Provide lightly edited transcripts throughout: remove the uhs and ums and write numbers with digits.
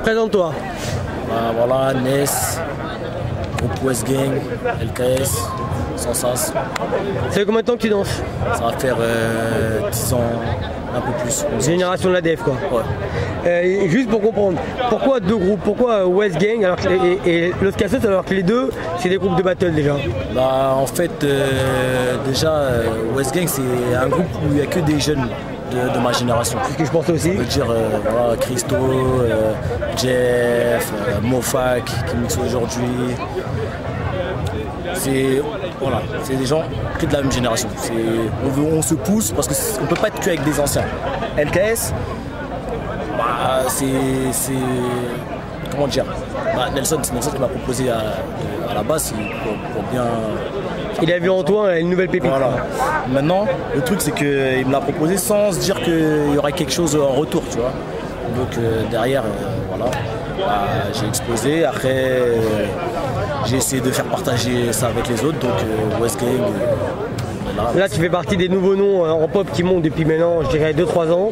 Présente-toi. Bah, voilà, Ness, groupe West Gang, LKS, Sansas. Ça fait combien de temps que tu danses? Ça va faire 10 ans, un peu plus. Génération de la DEF quoi. Ouais. Juste pour comprendre, pourquoi deux groupes? Pourquoi West Gang alors que et Los Cassos alors que les deux c'est des groupes de battle déjà? Bah, en fait, déjà, West Gang c'est un groupe où il n'y a que des jeunes de ma génération. C'est ce que je pensais aussi. On peut dire voilà, Christo, Jeff, Mofak qui mixe aujourd'hui. C'est voilà, des gens que de la même génération. On se pousse parce qu'on ne peut pas être que avec des anciens. LKS, bah, c'est comment dire, bah, Nelson qui m'a proposé à la base pour bien. Il a vu en toi une nouvelle pépite. Voilà. Maintenant, le truc c'est qu'il me l'a proposé sans se dire qu'il y aurait quelque chose en retour, tu vois. Donc derrière, voilà, bah, j'ai explosé. Après, j'ai essayé de faire partager ça avec les autres. Donc West Gang. Là, tu fais partie des nouveaux noms en pop qui montent depuis maintenant, je dirais 2-3 ans.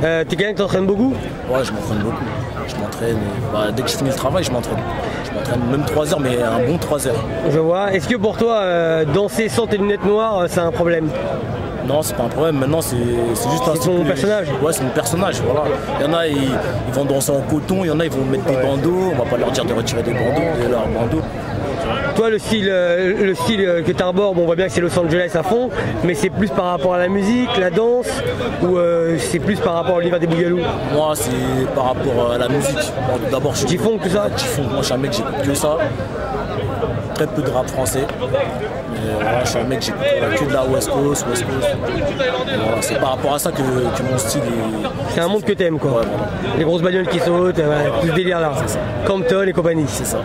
T'es quelqu'un qui t'entraîne beaucoup? Ouais, je m'entraîne beaucoup. Je m'entraîne, bah, dès que je finis le travail, je m'entraîne. Je m'entraîne même 3 heures, mais un bon 3 heures. Je vois. Est-ce que pour toi, danser sans tes lunettes noires, c'est un problème? Non, c'est pas un problème. Maintenant, c'est juste un. C'est ton personnage? Ouais, c'est mon personnage. Voilà. Il y en a, ils vont danser en coton. Il y en a, ils vont mettre des bandeaux. On va pas leur dire de retirer des bandeaux, de leurs bandeaux. Toi, le style que tu arbores, bon, on voit bien que c'est Los Angeles à fond, mais c'est plus par rapport à la musique, la danse, ou c'est plus par rapport à l'univers des Bougalou? Moi, c'est par rapport à la musique. Bon, d'abord, je suis. G-Funk, tout ça? G-Funk, moi, je suis un mec, j'écoute que ça. Très peu de rap français. Mais voilà, je suis un mec, j'écoute que de la West Coast. Voilà, c'est par rapport à ça que mon style est. C'est un monde que t'aimes quoi. Ouais, voilà. Les grosses bagnoles qui sautent, tout ce délire là. Compton et compagnie. C'est ça.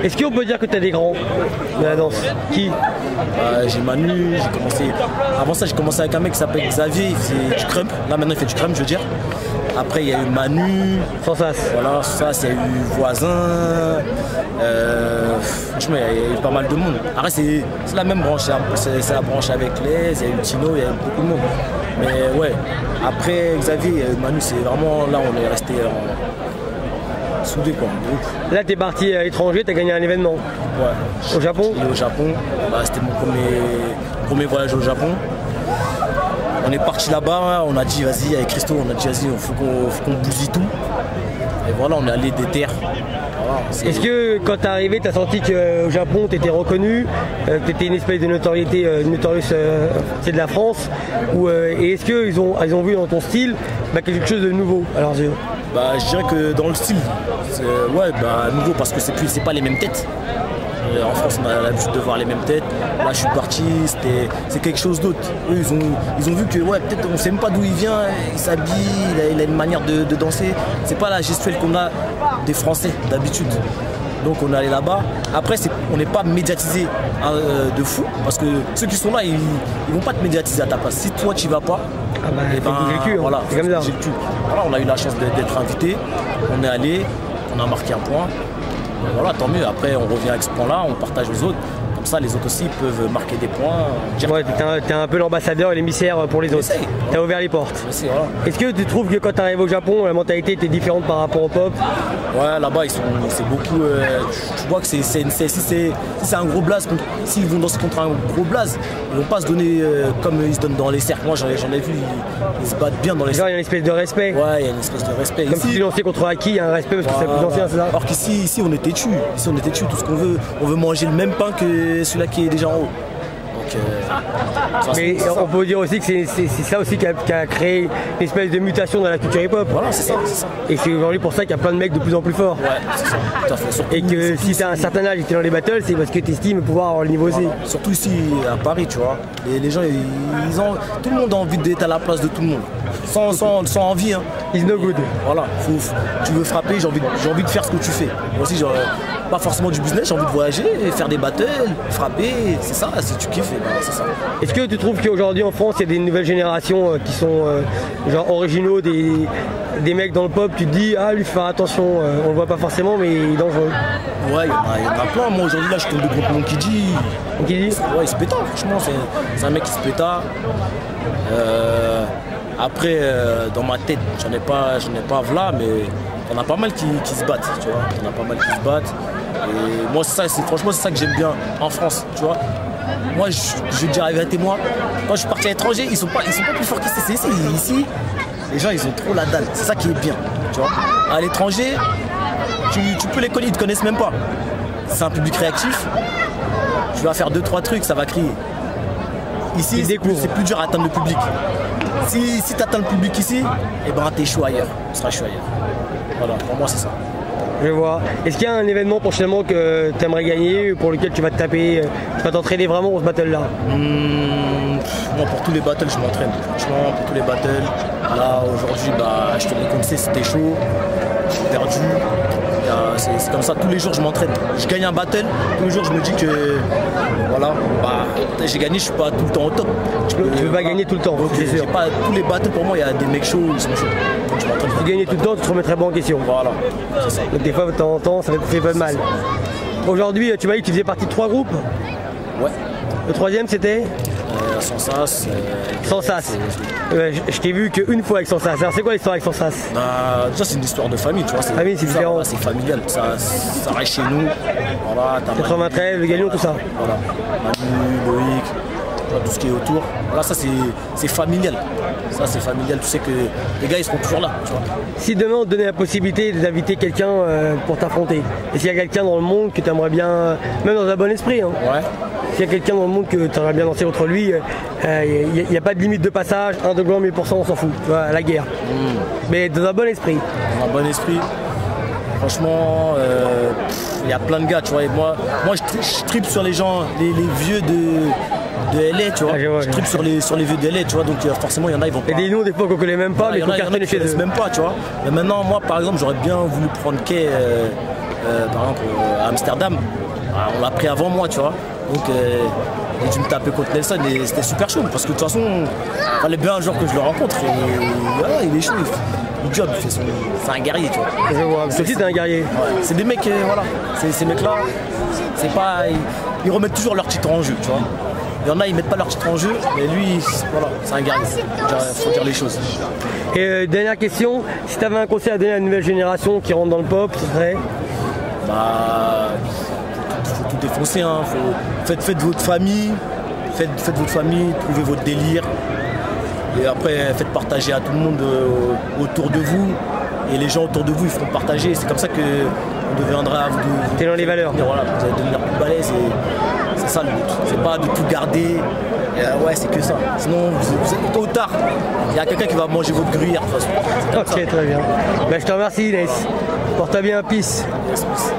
Est-ce qu'on peut dire que t'as des grands de la danse? Qui? J'ai Manu, j'ai commencé. Avant ça, j'ai commencé avec un mec qui s'appelle Xavier, il faisait du crump. Là maintenant il fait du crump, je veux dire. Après il y a eu Manu. Sansas. Voilà, il y a eu Voisin. Franchement, il y a eu pas mal de monde. Après, c'est la même branche. C'est la branche avec Les, il y a eu Tino, il y a eu beaucoup de monde. Mais ouais, après Xavier, Manu, c'est vraiment là, on est resté soudés quoi, en groupe. Là, t'es parti à l'étranger, t'as gagné un événement. Ouais. Au Japon? Au Japon. Bah, c'était mon premier voyage au Japon. On est parti là-bas, on a dit vas-y, avec Christo, on a dit vas-y, il faut qu'on bousille tout. Et voilà, on est allé des terres. Voilà, est-ce que quand t'es arrivé, t'as senti qu'au Japon, t'étais reconnu, que t'étais une espèce de notoriété, c'est de la France, et est-ce qu'ils ont vu dans ton style quelque chose de nouveau à leurs yeux? Bah, je dirais que dans le style, ouais, nouveau parce que c'est pas les mêmes têtes. En France, on a l'habitude de voir les mêmes têtes. Là, je suis parti, c'est quelque chose d'autre. Eux, ils ont vu que, ouais, peut-être on sait même pas d'où il vient, il s'habille, il a une manière de danser. C'est pas la gestuelle qu'on a des Français d'habitude. Donc on est allé là-bas. Après, on n'est pas médiatisé de fou, parce que ceux qui sont là, ils vont pas te médiatiser à ta place. Si toi, tu y vas pas, voilà, c'est comme ça. Voilà, on a eu la chance d'être invité. On est allé, on a marqué un point. Voilà, tant mieux. Après, on revient avec ce point-là, on partage aux autres. Comme ça, les autres aussi peuvent marquer des points. Ouais, t'es un peu l'ambassadeur et l'émissaire pour les autres. T'as ouvert les portes. Voilà. Est-ce que tu trouves que quand t'arrives au Japon, la mentalité était différente par rapport au pop? Ouais, là-bas, c'est beaucoup. Tu vois que si c'est un gros blaze, s'ils vont danser contre un gros blaze, ils vont pas se donner comme ils se donnent dans les cercles. Moi, j'en ai vu, ils se battent bien dans les cercles. Il y a une espèce de respect. Ouais, il y a une espèce de respect. Comme si tu lançais contre Aki, il y a un respect parce que c'est plus ancien, c'est ça? Alors qu'ici, on est têtu. Ici, on est têtu. Tout ce qu'on veut, on veut manger le même pain que celui-là qui est déjà en haut. Donc, mais on peut dire aussi que c'est ça aussi qui a créé une espèce de mutation dans la culture hip-hop. Voilà, c'est ça. Et c'est aujourd'hui pour ça qu'il y a plein de mecs de plus en plus forts. Ouais, c'est ça. Tout à fait. Surtout, et que si t'as un certain âge et que t'es dans les battles, c'est parce que t'estimes pouvoir avoir le niveau aussi. Surtout ici à Paris, tu vois. Les gens, tout le monde a envie d'être à la place de tout le monde. Sans envie. Hein. It's no good. Voilà, tu veux frapper, j'ai envie de faire ce que tu fais. Moi aussi, pas forcément du business, j'ai envie de voyager, faire des battles, frapper, c'est ça, si tu kiffes, c'est ça. Est-ce que tu trouves qu'aujourd'hui en France, il y a des nouvelles générations qui sont genre originaux, des mecs dans le pop, tu te dis, ah lui, faut faire attention, on le voit pas forcément, mais il est dangereux? Ouais, il y en a plein. Moi aujourd'hui, là, je tombe de groupe Monkey D. Monkey D? Ouais, il se péta, franchement, c'est un mec qui se péta. Après, dans ma tête, j'en ai pas là, mais on a pas mal qui se battent, tu vois. On a pas mal qui se battent. Et moi, franchement, c'est ça que j'aime bien en France, tu vois. Moi, je vais te dire la vérité, moi, quand je suis parti à l'étranger, ils sont pas plus forts qu'ici. Ici, les gens, ils ont trop la dalle. C'est ça qui est bien, tu vois. À l'étranger, tu peux les connaître, ils te connaissent même pas. C'est un public réactif. Tu vas faire 2-3 trucs, ça va crier. Ici, c'est plus dur à atteindre le public. Si tu atteins le public ici, eh ben, t'es chaud ailleurs. Tu seras chaud ailleurs. Voilà, pour moi, c'est ça. Je vois. Est-ce qu'il y a un événement prochainement que tu aimerais gagner, pour lequel tu vas te taper, tu vas t'entraîner vraiment pour ce battle-là? Moi, pour tous les battles, je m'entraîne. Franchement, pour tous les battles. Là, aujourd'hui, bah, je te le conseille, c'était chaud. J'ai perdu. C'est comme ça, tous les jours, je m'entraîne. Je gagne un battle, tous les jours, je me dis que voilà, bah, j'ai gagné, je suis pas tout le temps au top. Tu veux pas gagner tout le temps, c'est sûr. Pas, tous les battles, pour moi, il y a des mecs chauds, ils sont chauds. Donc, je m'entraîne. Si tu gagnais tout le temps, tu te remettrais pas en question. Voilà, c'est ça. Donc des fois, de temps en temps, ça fait pas de mal. Aujourd'hui, tu m'as dit que tu faisais partie de 3 groupes. Ouais. Le 3e, c'était Sansas. Sansas. Je t'ai vu qu'une fois avec Sansas. Alors c'est quoi l'histoire avec Sansas? Bah, déjà c'est une histoire de famille, tu vois. Famille, c'est différent. Voilà, c'est familial, ça reste chez nous. Voilà, 93, le Galion, tout ça. Voilà, Manu, Loïc, tout ce qui est autour. Voilà, ça c'est familial. Ça c'est familial, tu sais que les gars ils seront toujours là, tu vois. Si demain on te donnait la possibilité d'inviter quelqu'un pour t'affronter, est-ce qu'il y a quelqu'un dans le monde que tu aimerais bien, même dans un bon esprit, hein, ouais. S'il y a quelqu'un dans le monde que tu aimerais bien danser contre lui, il n'y a pas de limite de passage, 1 degré, 1000%, on s'en fout, tu vois, la guerre. Mais dans un bon esprit. Dans un bon esprit, franchement, il y a plein de gars, tu vois. Et moi je tripe sur les gens, les vieux de LA, tu vois. Je tripe sur les vieux de LA, tu vois. Donc forcément, il y en a, ils vont pas. Et des noms, des fois qu'on connaît même pas, mais qu'on cartonne chez eux. Même pas, tu vois. Mais maintenant, moi, par exemple, j'aurais bien voulu prendre Kay, par exemple, à Amsterdam. On l'a pris avant moi, tu vois. Donc, j'ai dû me taper contre Nelson et c'était super chaud parce que de toute façon, il fallait bien un jour que je le rencontre et voilà, il est chaud, il job, c'est un guerrier, tu vois. Je vois, c'est aussi un guerrier. Ouais. C'est des mecs, voilà, ces mecs-là, c'est pas, ils remettent toujours leur titre en jeu, tu vois. Il y en a, ils mettent pas leur titre en jeu, mais lui, voilà, c'est un guerrier, faut dire les choses. Et dernière question, si tu avais un conseil à donner à la nouvelle génération qui rentre dans le pop, ce serait? Bah, faut tout défoncer, hein. Faites votre famille, faites votre famille, trouvez votre délire. Et après, faites partager à tout le monde autour de vous. Et les gens autour de vous, ils feront partager. C'est comme ça que vous deviendra. T'es dans les valeurs. Voilà, vous allez devenir plus balèze. Et c'est ça le but. C'est pas de tout garder. Ouais, c'est que ça. Sinon, tôt ou tard, il y a quelqu'un qui va manger votre gruyère de toute façon. Ok, très bien. Bah, je te remercie, Inès. Porte-toi bien, peace. Yes, peace.